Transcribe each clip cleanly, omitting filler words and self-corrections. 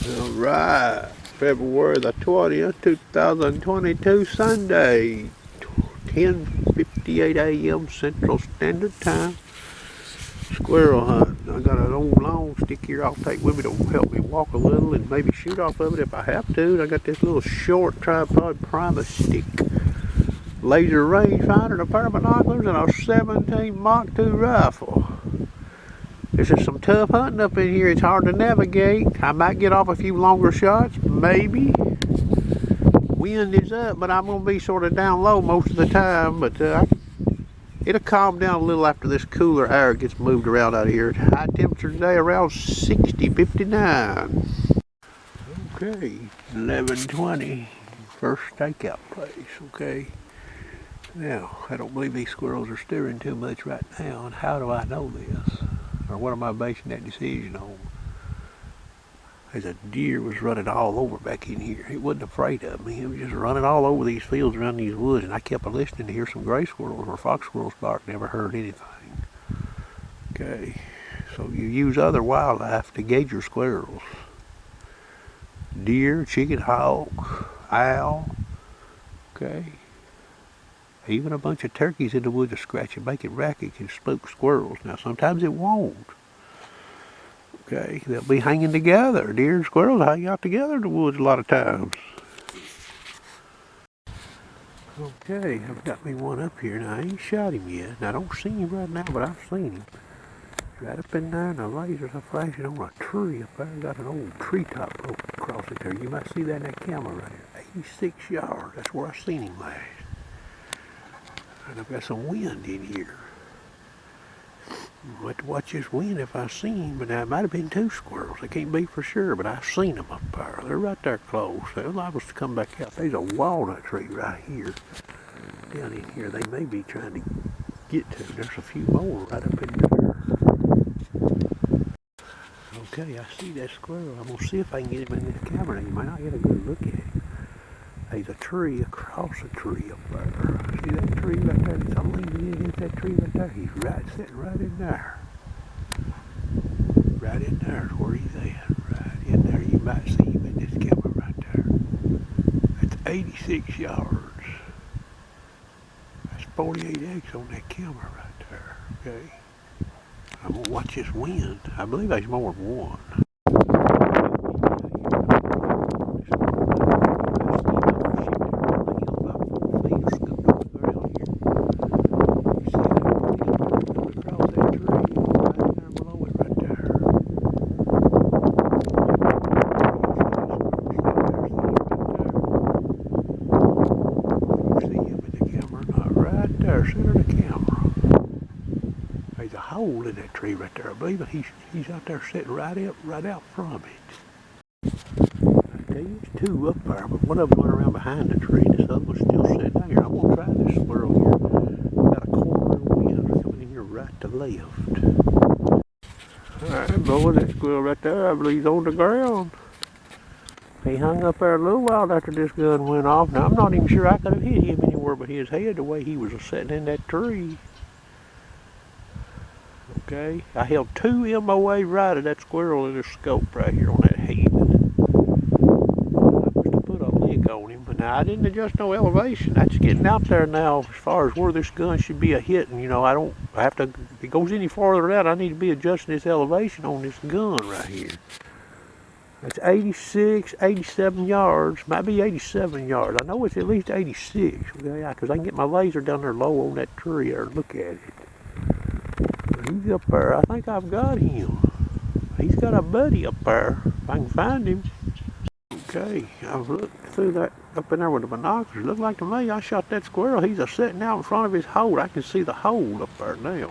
Alright, February the 20th, 2022, Sunday, 10:58 a.m. Central Standard Time. Squirrel hunt. I got an old long stick here I'll take with me to help me walk a little and maybe shoot off of it if I have to. And I got this little short tripod Primus stick, laser rangefinder, and a pair of binoculars, and a 17 Mach 2 rifle. This is some tough hunting up in here. It's hard to navigate. I might get off a few longer shots, maybe. Wind is up, but I'm going to be sort of down low most of the time. But it'll calm down a little after this cooler air gets moved around out of here. High temperature today around 60, 59. Okay, 11:20. First stakeout place, okay. Now, I don't believe these squirrels are stirring too much right now. And how do I know this? Or what am I basing that decision on? As a deer was running all over back in here. He wasn't afraid of me. He was just running all over these fields around these woods, and I kept listening to hear some gray squirrels or fox squirrels bark. Never heard anything. Okay, so you use other wildlife to gauge your squirrels. Deer, chicken, hawk, owl. Okay. Even a bunch of turkeys in the woods will scratch and make it racket can spook squirrels. Now, sometimes it won't. Okay, they'll be hanging together. Deer and squirrels hang out together in the woods a lot of times. Okay, I've got me one up here. Now, I ain't shot him yet. And I don't see him right now, but I've seen him. Right up in there, and the lasers are flashing on a tree up there. Got an old treetop broke across it there. You might see that in that camera right there. 86 yards. That's where I seen him last. And I've got some wind in here. I'll have to watch this wind if I see him, but now it might have been two squirrels. I can't be for sure, but I've seen them up there. They're right there close. They're liable to come back out. There's a walnut tree right here. Down in here, they may be trying to get to. There's a few more right up in there. Okay, I see that squirrel. I'm going to see if I can get him in this camera. You might not get a good look at him. There's a tree across a tree up there. See that tree right there? It's I'm leaning against that tree right there. He's sitting right in there. Right in there is where he's at. Right in there. You might see him in this camera right there. That's 86 yards. That's 48X on that camera right there. Okay. I'm going to watch this wind. I believe there's more than one. Center of the camera. There's a hole in that tree right there. I believe it. He's out there sitting right out from it. I tell you, there's two up there, but one of them went around behind the tree. This other one's still sitting down here. I'm gonna try this squirrel here. Got a corner of wind coming in here right to left. All right, boy, that squirrel right there, I believe, he's on the ground. He hung up there a little while after this gun went off. Now, I'm not even sure I could have hit him anywhere but his head the way he was sitting in that tree. Okay, I held 2 MOA right of that squirrel in the scope right here on that head. I must have put a lick on him, but now I didn't adjust no elevation. That's getting out there now as far as where this gun should be a hitting. You know, I have to, if it goes any farther out, I need to be adjusting this elevation on this gun right here. That's 86, 87 yards, might be 87 yards. I know it's at least 86, okay, because I can get my laser down there low on that tree there and look at it. He's up there. I think I've got him. He's got a buddy up there, if I can find him. Okay, I've looked through that up in there with the binoculars. Looked like to me I shot that squirrel. He's sitting out in front of his hole. I can see the hole up there now.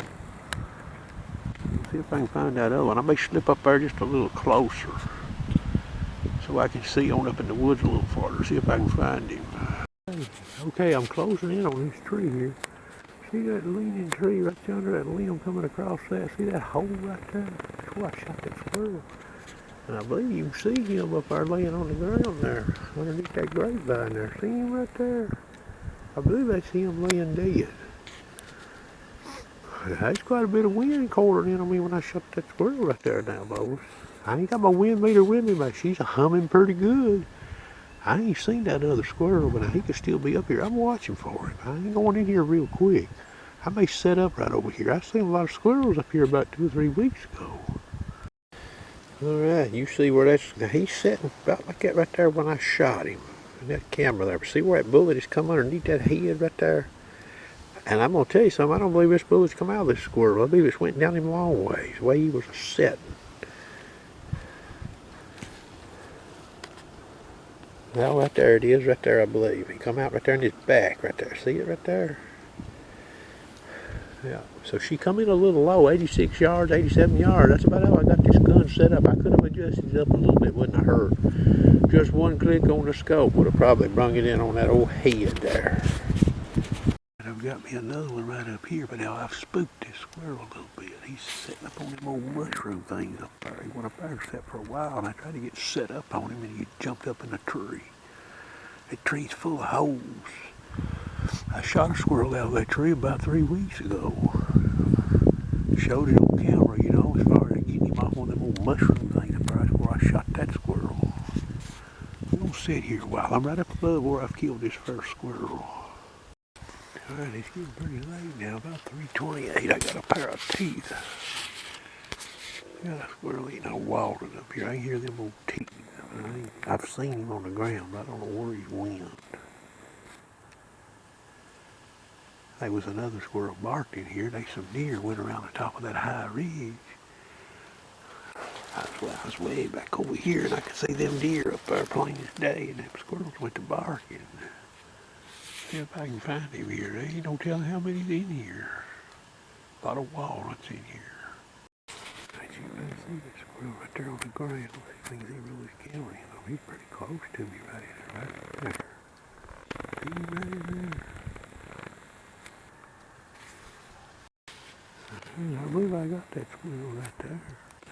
Let's see if I can find that other one. I may slip up there just a little closer, so I can see on up in the woods a little farther, see if I can find him. Okay, I'm closing in on this tree here. See that leaning tree right yonder, that limb coming across that? See that hole right there? That's where I shot that squirrel. And I believe you can see him up there laying on the ground there, underneath that grapevine there. See him right there? I believe that's him laying dead. There's quite a bit of wind quartering in on me when I shot that squirrel right there now, boys. I ain't got my wind meter with me, but she's humming pretty good. I ain't seen that other squirrel, but he could still be up here. I'm watching for him. I ain't going in here real quick. I may set up right over here. I seen a lot of squirrels up here about 2 or 3 weeks ago. All right, you see where that's, now he's sitting about like that right there when I shot him. And that camera there, see where that bullet has come underneath that head right there? And I'm going to tell you something, I don't believe this bullet's come out of this squirrel. I believe it's went down him a long ways, the way he was sitting. Well, right there it is, right there I believe. He come out right there in his back right there. See it right there? Yeah, so she come in a little low, 86 yards, 87 yards. That's about how I got this gun set up. I could have adjusted it up a little bit, wouldn't have hurt. Just one click on the scope would have probably brung it in on that old head there. And I've got me another one right up here, but now I've spooked this squirrel a little bit. He's sitting up on them old mushroom things up there. He went up there and sat for a while, and I tried to get set up on him, and he jumped up in a tree. That tree's full of holes. I shot a squirrel out of that tree about 3 weeks ago. Showed it on camera, you know, as far as getting him off one of them old mushroom things up there. That's where I shot that squirrel. I'm gonna sit here a while. I'm right up above where I've killed this first squirrel. Alright, it's getting pretty late now, about 3:28. I got a pair of teeth. I got a squirrel eating a walnut up here. I can hear them old teeth. I've seen him on the ground, but I don't know where he went. There was another squirrel barked in here. Some deer went around the top of that high ridge. I was way back over here, and I could see them deer up there plain as day, and them squirrels went to barking. See if I can find him here. There ain't no telling how many's in here. A lot of walnuts in here. You can see that squirrel right there on the ground. He thinks he really is camera. He's pretty close to me right there. See him right in there. I believe I got that squirrel right there.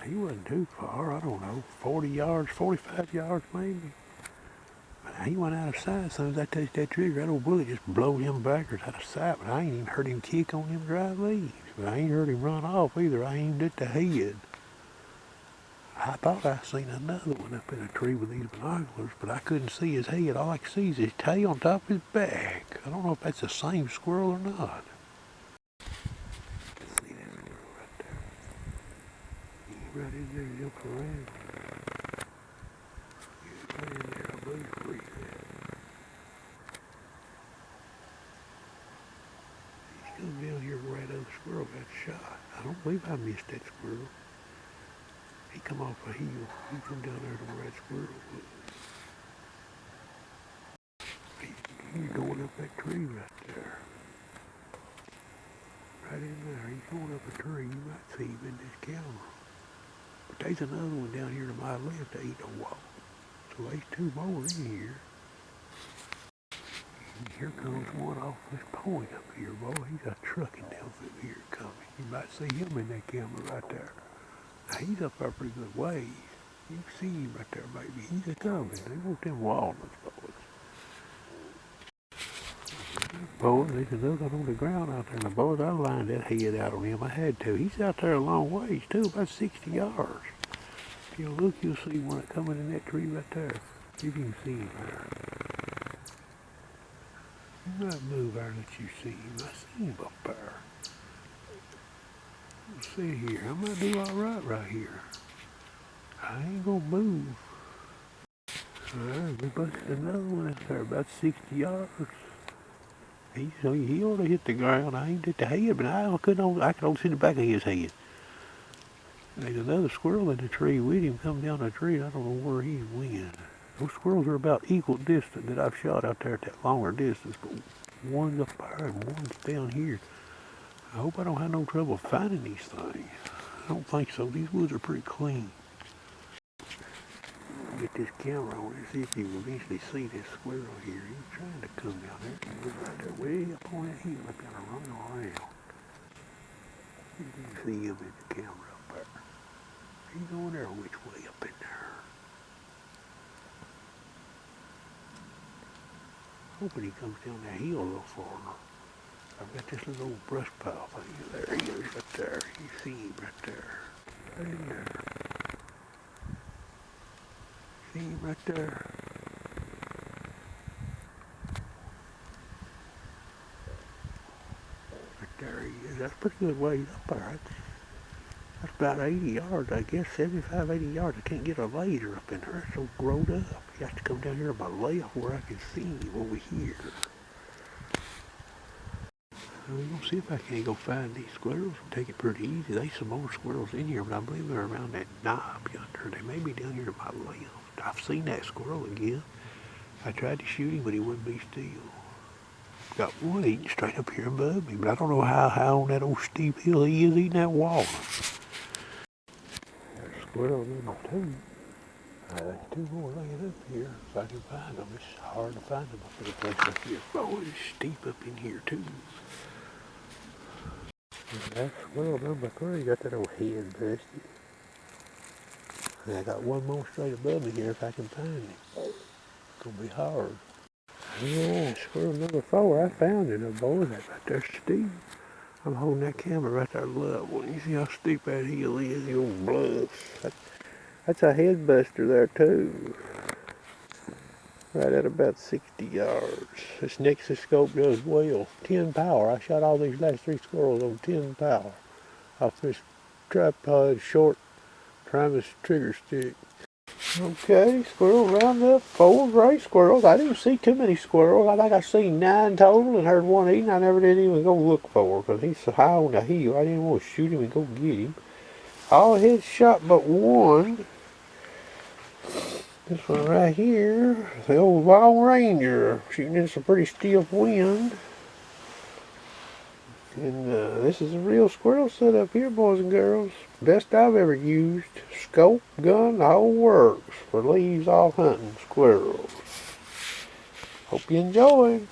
He wasn't too far, I don't know, 40 yards, 45 yards maybe. But he went out of sight. As soon as I touched that trigger, that old bullet just blew him backwards out of sight. But I ain't even heard him kick on them dry leaves. But I ain't heard him run off either. I aimed at the head. I thought I seen another one up in a tree with these binoculars, but I couldn't see his head. All I could see is his tail on top of his back. I don't know if that's the same squirrel or not. See that squirrel right there? He's right in there jumping around. He's right in there, I believe, where he's at. He's come down here where that other squirrel got shot. I don't believe I missed that squirrel. He come off a hill. He come down there to where that squirrel was. He's going up that tree right there. Right in there. He's going up a tree. You might see him in this camera. But there's another one down here to my left that ain't no wall. So there's two more in here. And here comes one off this point up here, boy. He's a trucking down through here coming. You might see him in that camera right there. Now he's up there a pretty good ways. You can see him right there, baby. He's a coming. They want them walnuts, boys. Boy, there's another one on the ground out there. Now, boys, I lined that head out on him. I had to. He's out there a long ways, too, about 60 yards. If you look, you'll see one coming in that tree right there. See if you can see him there. You might move there and let you see him. I see him up there. Let's see here. I might do all right here. I ain't gonna move. Alright, we busted another one out there about 60 yards. He ought to hit the ground. I aimed at the head, but I could only see the back of his head. There's another squirrel in the tree with him come down the tree. I don't know where he went. Those squirrels are about equal distance that I've shot out there at that longer distance, but one's up there and one's down here. I hope I don't have no trouble finding these things. I don't think so. These woods are pretty clean. Get this camera on and see if you eventually see this squirrel here. He's trying to come down there. He's right there way up on that hill. I've got to run around. You can see him in the camera up there. He's going there which way up in there. Hoping he comes down that hill a little farther. I've got this little old brush pile thing. There he is right there. You see him right there. Right in there. See him right there. Right there he is. That's a pretty good ways up there. That's about 80 yards, I guess, 75, 80 yards. I can't get a laser up in there. It's so growed up. You have to come down here on my left where I can see him over here. We're going to see if I can't go find these squirrels and take it pretty easy. There's some more squirrels in here, but I believe they're around that knob yonder. They may be down here to my left. I've seen that squirrel again. I tried to shoot him, but he wouldn't be still. Got one eating straight up here above me, but I don't know how high on that old steep hill he is eating that wall. There's squirrel number two. There's two more laying up here. If I can find them, it's hard to find them up in the place up here. Oh, it's steep up in here too. That's squirrel number three. Got that old head busted. And I got one more straight above me here if I can find him. It's gonna be hard. Yeah, squirrel number four. I found it, boy. That right there steep. I'm holding that camera right there level. You see how steep that hill is, the old bluffs. That's a head buster there too. Right at about 60 yards. This Nexus scope does well. 10 power. I shot all these last three squirrels on 10 power. Off this tripod short Primus trigger stick. Okay, squirrel roundup, 4 gray squirrels. I didn't see too many squirrels. I think I seen 9 total and heard one eating. I never did even go look for because he's so high on the hill. I didn't want to shoot him and go get him. All heads shot but one. This one right here, the old Wild Ranger, shooting in some pretty stiff wind. And this is a real squirrel setup here, boys and girls. Best I've ever used. Scope, gun, the whole works for leaves off hunting squirrels. Hope you enjoyed.